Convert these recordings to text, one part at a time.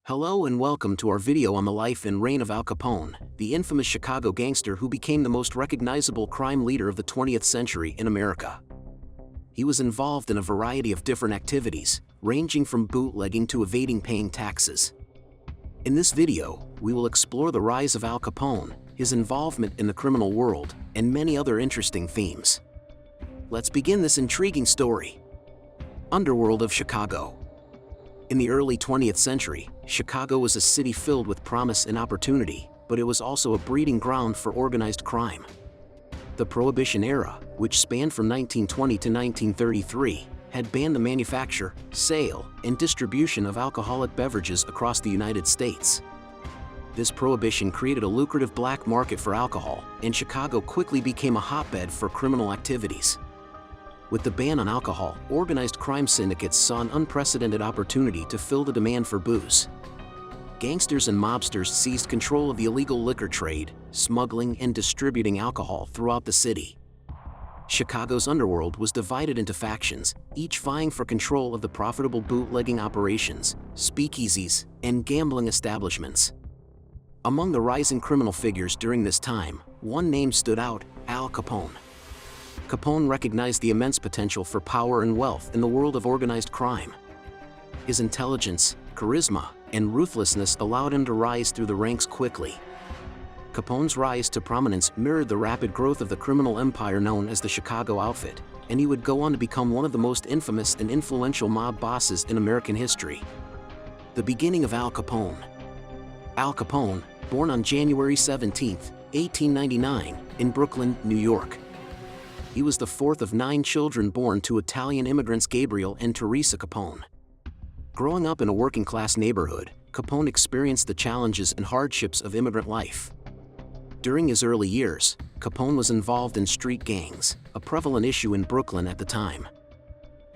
Hello and welcome to our video on the life and reign of Al Capone, the infamous Chicago gangster who became the most recognizable crime leader of the 20th century in America. He was involved in a variety of different activities, ranging from bootlegging to evading paying taxes. In this video, we will explore the rise of Al Capone, his involvement in the criminal world, and many other interesting themes. Let's begin this intriguing story. Underworld of Chicago. In the early 20th century, Chicago was a city filled with promise and opportunity, but it was also a breeding ground for organized crime. The Prohibition era, which spanned from 1920 to 1933, had banned the manufacture, sale, and distribution of alcoholic beverages across the United States. This prohibition created a lucrative black market for alcohol, and Chicago quickly became a hotbed for criminal activities. With the ban on alcohol, organized crime syndicates saw an unprecedented opportunity to fill the demand for booze. Gangsters and mobsters seized control of the illegal liquor trade, smuggling and distributing alcohol throughout the city. Chicago's underworld was divided into factions, each vying for control of the profitable bootlegging operations, speakeasies, and gambling establishments. Among the rising criminal figures during this time, one name stood out: Al Capone. Capone recognized the immense potential for power and wealth in the world of organized crime. His intelligence, charisma, and ruthlessness allowed him to rise through the ranks quickly. Capone's rise to prominence mirrored the rapid growth of the criminal empire known as the Chicago Outfit, and he would go on to become one of the most infamous and influential mob bosses in American history. The beginning of Al Capone. Al Capone, born on January 17, 1899, in Brooklyn, New York. He was the fourth of 9 children born to Italian immigrants Gabriel and Teresa Capone. Growing up in a working-class neighborhood, Capone experienced the challenges and hardships of immigrant life. During his early years, Capone was involved in street gangs, a prevalent issue in Brooklyn at the time.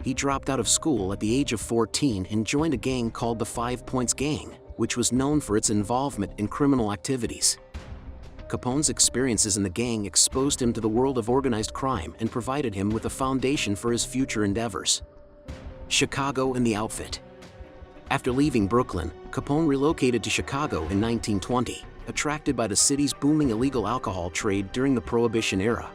He dropped out of school at the age of 14 and joined a gang called the 5 Points Gang, which was known for its involvement in criminal activities. Capone's experiences in the gang exposed him to the world of organized crime and provided him with a foundation for his future endeavors. Chicago and the Outfit. After leaving Brooklyn, Capone relocated to Chicago in 1920, attracted by the city's booming illegal alcohol trade during the Prohibition era.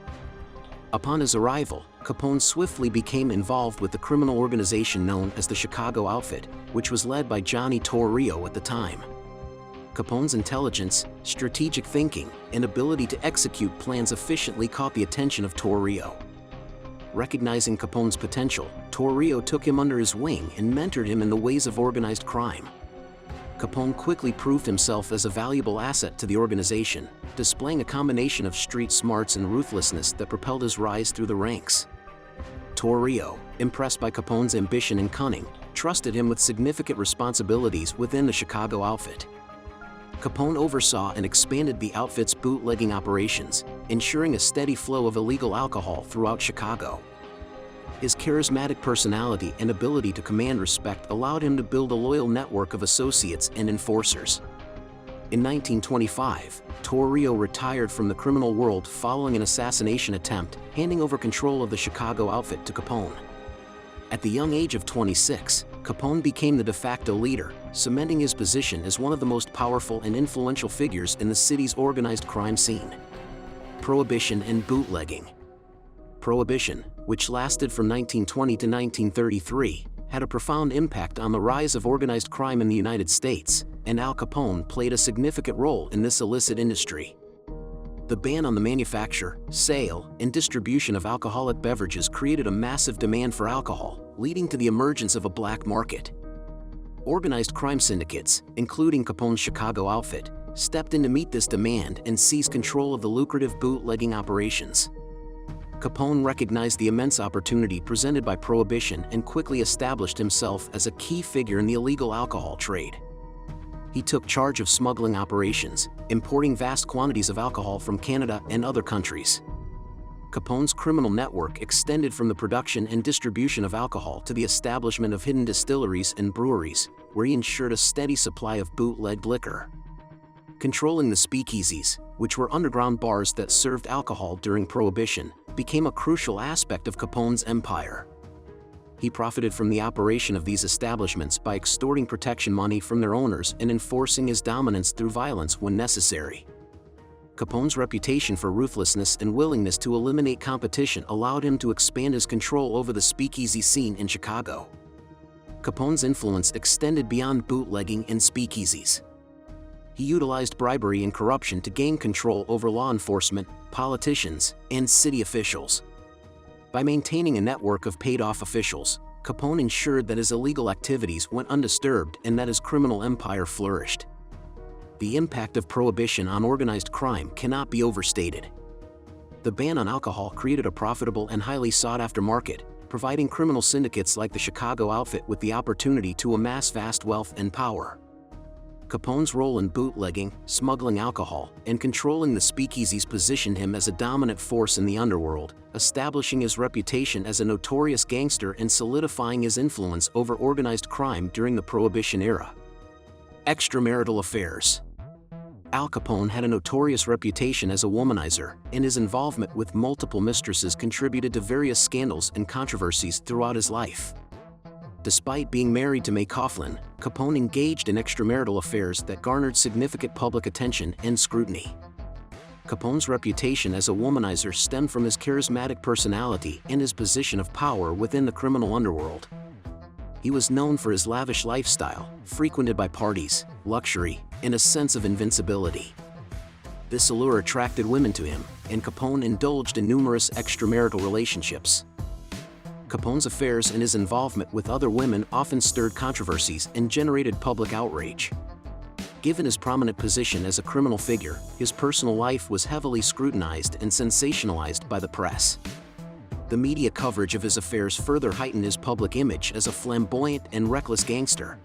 Upon his arrival, Capone swiftly became involved with the criminal organization known as the Chicago Outfit, which was led by Johnny Torrio at the time. Capone's intelligence, strategic thinking, and ability to execute plans efficiently caught the attention of Torrio. Recognizing Capone's potential, Torrio took him under his wing and mentored him in the ways of organized crime. Capone quickly proved himself as a valuable asset to the organization, displaying a combination of street smarts and ruthlessness that propelled his rise through the ranks. Torrio, impressed by Capone's ambition and cunning, trusted him with significant responsibilities within the Chicago Outfit. Capone oversaw and expanded the outfit's bootlegging operations, ensuring a steady flow of illegal alcohol throughout Chicago. His charismatic personality and ability to command respect allowed him to build a loyal network of associates and enforcers. In 1925, Torrio retired from the criminal world following an assassination attempt, handing over control of the Chicago Outfit to Capone. At the young age of 26, Capone became the de facto leader, cementing his position as one of the most powerful and influential figures in the city's organized crime scene. Prohibition and Bootlegging. Prohibition, which lasted from 1920 to 1933, had a profound impact on the rise of organized crime in the United States, and Al Capone played a significant role in this illicit industry. The ban on the manufacture, sale, and distribution of alcoholic beverages created a massive demand for alcohol, leading to the emergence of a black market. Organized crime syndicates, including Capone's Chicago Outfit, stepped in to meet this demand and seized control of the lucrative bootlegging operations. Capone recognized the immense opportunity presented by Prohibition and quickly established himself as a key figure in the illegal alcohol trade. He took charge of smuggling operations, importing vast quantities of alcohol from Canada and other countries. Capone's criminal network extended from the production and distribution of alcohol to the establishment of hidden distilleries and breweries, where he ensured a steady supply of bootleg liquor. Controlling the speakeasies, which were underground bars that served alcohol during Prohibition, became a crucial aspect of Capone's empire. He profited from the operation of these establishments by extorting protection money from their owners and enforcing his dominance through violence when necessary. Capone's reputation for ruthlessness and willingness to eliminate competition allowed him to expand his control over the speakeasy scene in Chicago. Capone's influence extended beyond bootlegging and speakeasies. He utilized bribery and corruption to gain control over law enforcement, politicians, and city officials. By maintaining a network of paid-off officials, Capone ensured that his illegal activities went undisturbed and that his criminal empire flourished. The impact of Prohibition on organized crime cannot be overstated. The ban on alcohol created a profitable and highly sought-after market, providing criminal syndicates like the Chicago outfit with the opportunity to amass vast wealth and power. Capone's role in bootlegging, smuggling alcohol, and controlling the speakeasies positioned him as a dominant force in the underworld, establishing his reputation as a notorious gangster and solidifying his influence over organized crime during the Prohibition era. Extramarital affairs. Al Capone had a notorious reputation as a womanizer, and his involvement with multiple mistresses contributed to various scandals and controversies throughout his life. Despite being married to May Coughlin, Capone engaged in extramarital affairs that garnered significant public attention and scrutiny. Capone's reputation as a womanizer stemmed from his charismatic personality and his position of power within the criminal underworld. He was known for his lavish lifestyle, frequented by parties, luxury, and a sense of invincibility. This allure attracted women to him, and Capone indulged in numerous extramarital relationships. Capone's affairs and his involvement with other women often stirred controversies and generated public outrage. Given his prominent position as a criminal figure, his personal life was heavily scrutinized and sensationalized by the press. The media coverage of his affairs further heightened his public image as a flamboyant and reckless gangster.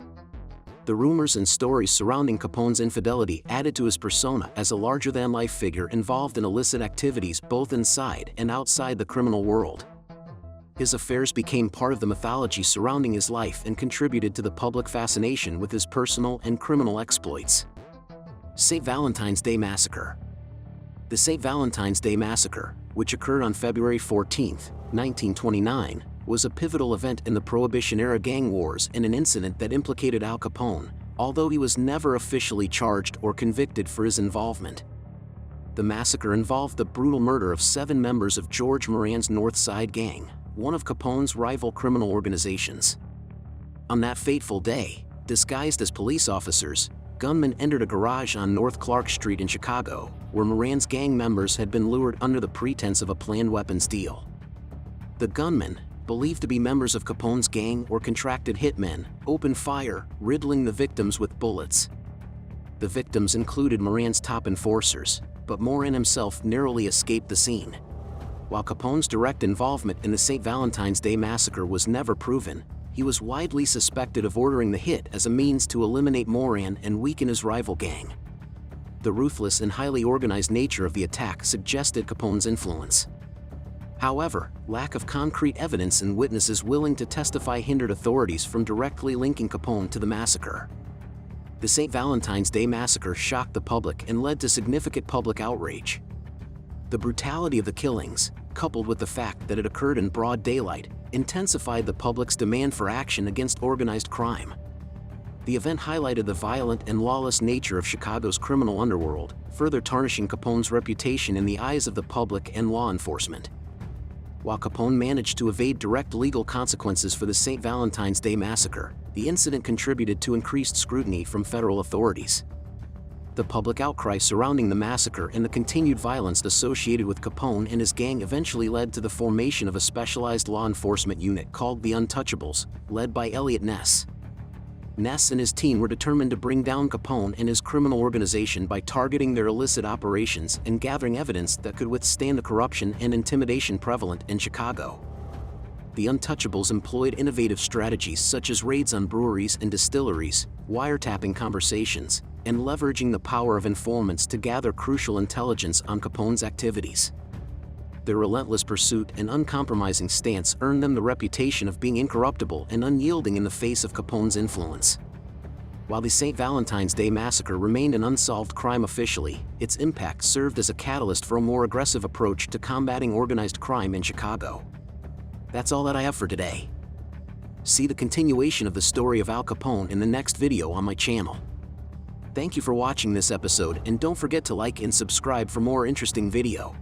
The rumors and stories surrounding Capone's infidelity added to his persona as a larger-than-life figure involved in illicit activities both inside and outside the criminal world. His affairs became part of the mythology surrounding his life and contributed to the public fascination with his personal and criminal exploits. St. Valentine's Day Massacre. The St. Valentine's Day Massacre, which occurred on February 14, 1929, was a pivotal event in the Prohibition-era gang wars and an incident that implicated Al Capone, although he was never officially charged or convicted for his involvement. The massacre involved the brutal murder of 7 members of George Moran's North Side Gang, one of Capone's rival criminal organizations. On that fateful day, disguised as police officers, gunmen entered a garage on North Clark Street in Chicago, where Moran's gang members had been lured under the pretense of a planned weapons deal. The gunmen, believed to be members of Capone's gang or contracted hitmen, opened fire, riddling the victims with bullets. The victims included Moran's top enforcers, but Moran himself narrowly escaped the scene. While Capone's direct involvement in the St. Valentine's Day Massacre was never proven, he was widely suspected of ordering the hit as a means to eliminate Moran and weaken his rival gang. The ruthless and highly organized nature of the attack suggested Capone's influence. However, lack of concrete evidence and witnesses willing to testify hindered authorities from directly linking Capone to the massacre. The St. Valentine's Day Massacre shocked the public and led to significant public outrage. The brutality of the killings, coupled with the fact that it occurred in broad daylight, intensified the public's demand for action against organized crime. The event highlighted the violent and lawless nature of Chicago's criminal underworld, further tarnishing Capone's reputation in the eyes of the public and law enforcement. While Capone managed to evade direct legal consequences for the St. Valentine's Day Massacre, the incident contributed to increased scrutiny from federal authorities. The public outcry surrounding the massacre and the continued violence associated with Capone and his gang eventually led to the formation of a specialized law enforcement unit called the Untouchables, led by Eliot Ness. Ness and his team were determined to bring down Capone and his criminal organization by targeting their illicit operations and gathering evidence that could withstand the corruption and intimidation prevalent in Chicago. The Untouchables employed innovative strategies such as raids on breweries and distilleries, wiretapping conversations, and leveraging the power of informants to gather crucial intelligence on Capone's activities. Their relentless pursuit and uncompromising stance earned them the reputation of being incorruptible and unyielding in the face of Capone's influence. While the St. Valentine's Day Massacre remained an unsolved crime officially, its impact served as a catalyst for a more aggressive approach to combating organized crime in Chicago. That's all that I have for today. See the continuation of the story of Al Capone in the next video on my channel. Thank you for watching this episode, and don't forget to like and subscribe for more interesting video.